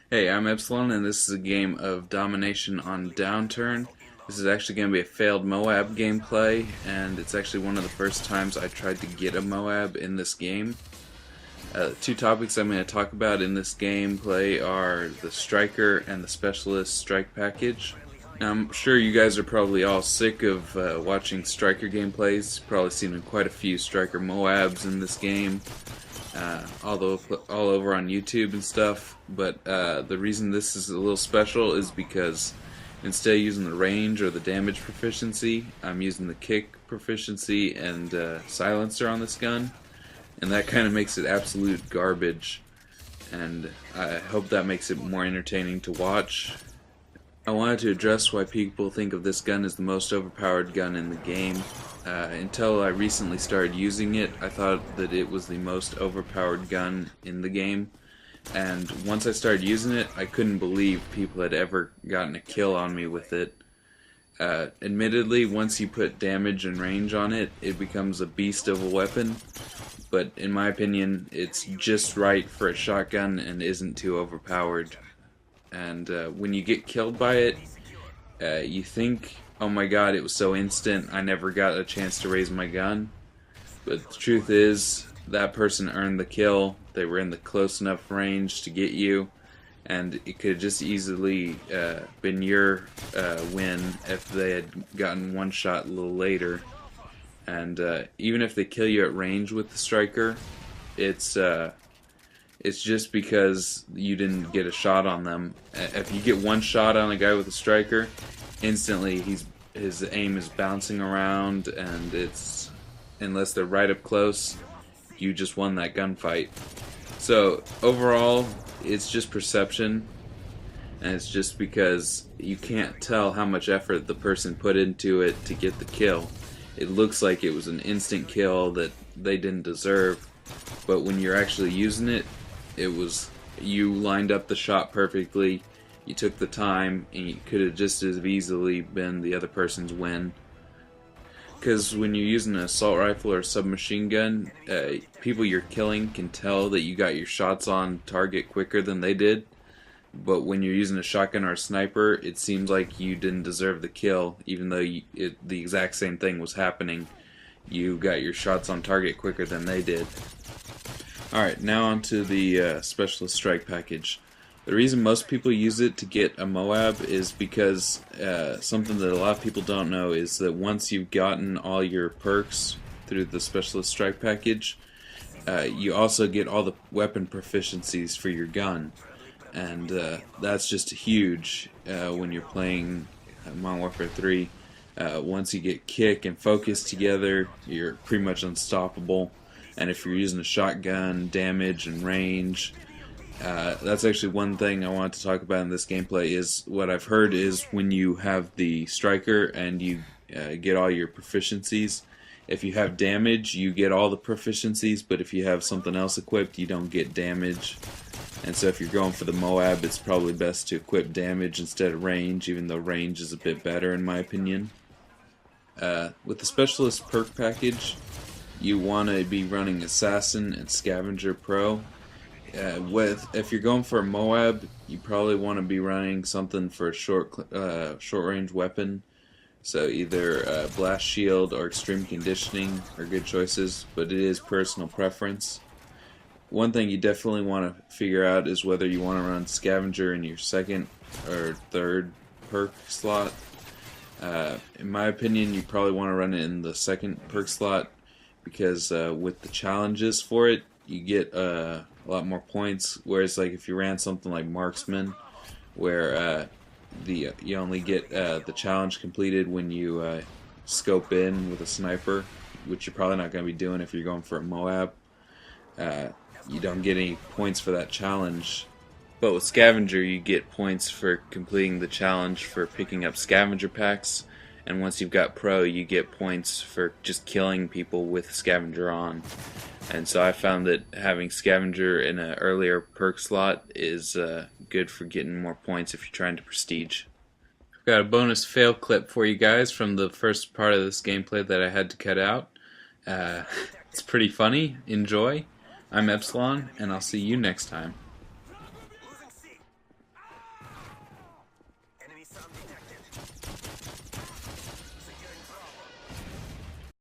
Hey, I'm Epsilon, and this is a game of domination on Downturn. This is actually going to be a failed Moab gameplay, and it's actually one of the first times I tried to get a Moab in this game. Two topics I'm going to talk about in this gameplay are the Striker and the Specialist Strike package. Now, I'm sure you guys are probably all sick of watching Striker gameplays. Probably seen quite a few Striker Moabs in this game. All over on YouTube and stuff. But the reason this is a little special is because instead of using the range or the damage proficiency, I'm using the kick proficiency and silencer on this gun, and that kind of makes it absolute garbage. And I hope that makes it more entertaining to watch. I wanted to address why people think of this gun as the most overpowered gun in the game. Until I recently started using it, I thought that it was the most overpowered gun in the game. And once I started using it, I couldn't believe people had ever gotten a kill on me with it. Admittedly, once you put damage and range on it, it becomes a beast of a weapon. But in my opinion, it's just right for a shotgun and isn't too overpowered. And when you get killed by it, you think, oh my god, it was so instant, I never got a chance to raise my gun. But the truth is, that person earned the kill, they were in the close enough range to get you, and it could have just easily been your win if they had gotten one shot a little later. And even if they kill you at range with the Striker, it's just because you didn't get a shot on them. If you get one shot on a guy with a Striker, instantly his aim is bouncing around, and it's, unless they're right up close, you just won that gunfight. So overall, it's just perception, and it's just because you can't tell how much effort the person put into it to get the kill. It looks like it was an instant kill that they didn't deserve, but when you're actually using it, it was, you lined up the shot perfectly, you took the time, and it could have just as easily been the other person's win. Because when you're using an assault rifle or a submachine gun, people you're killing can tell that you got your shots on target quicker than they did. But when you're using a shotgun or a sniper, it seems like you didn't deserve the kill, even though the exact same thing was happening. You got your shots on target quicker than they did. Alright, now on to the Specialist Strike package. The reason most people use it to get a Moab is because something that a lot of people don't know is that once you've gotten all your perks through the Specialist Strike package, you also get all the weapon proficiencies for your gun. And that's just huge when you're playing Modern Warfare 3. Once you get kick and focus together, you're pretty much unstoppable. And if you're using a shotgun, damage and range, that's actually one thing I want to talk about in this gameplay. Is what I've heard is when you have the Striker and you get all your proficiencies, if you have damage, you get all the proficiencies, but if you have something else equipped, you don't get damage. And so if you're going for the Moab, it's probably best to equip damage instead of range, even though range is a bit better in my opinion. With the Specialist perk package, you want to be running Assassin and Scavenger Pro. If you're going for a Moab, you probably want to be running something for a short range weapon. So either Blast Shield or Extreme Conditioning are good choices, but it is personal preference. One thing you definitely want to figure out is whether you want to run Scavenger in your second or third perk slot. In my opinion, you probably want to run it in the second perk slot because with the challenges for it, you get a lot more points. Whereas, like if you ran something like Marksman, where you only get the challenge completed when you scope in with a sniper, which you're probably not going to be doing if you're going for a Moab. You don't get any points for that challenge. But with Scavenger, you get points for completing the challenge for picking up Scavenger packs, and once you've got Pro, you get points for just killing people with Scavenger on. And so I found that having Scavenger in an earlier perk slot is good for getting more points if you're trying to prestige. I've got a bonus fail clip for you guys from the first part of this gameplay that I had to cut out. It's pretty funny. Enjoy. I'm Epsilon, and I'll see you next time.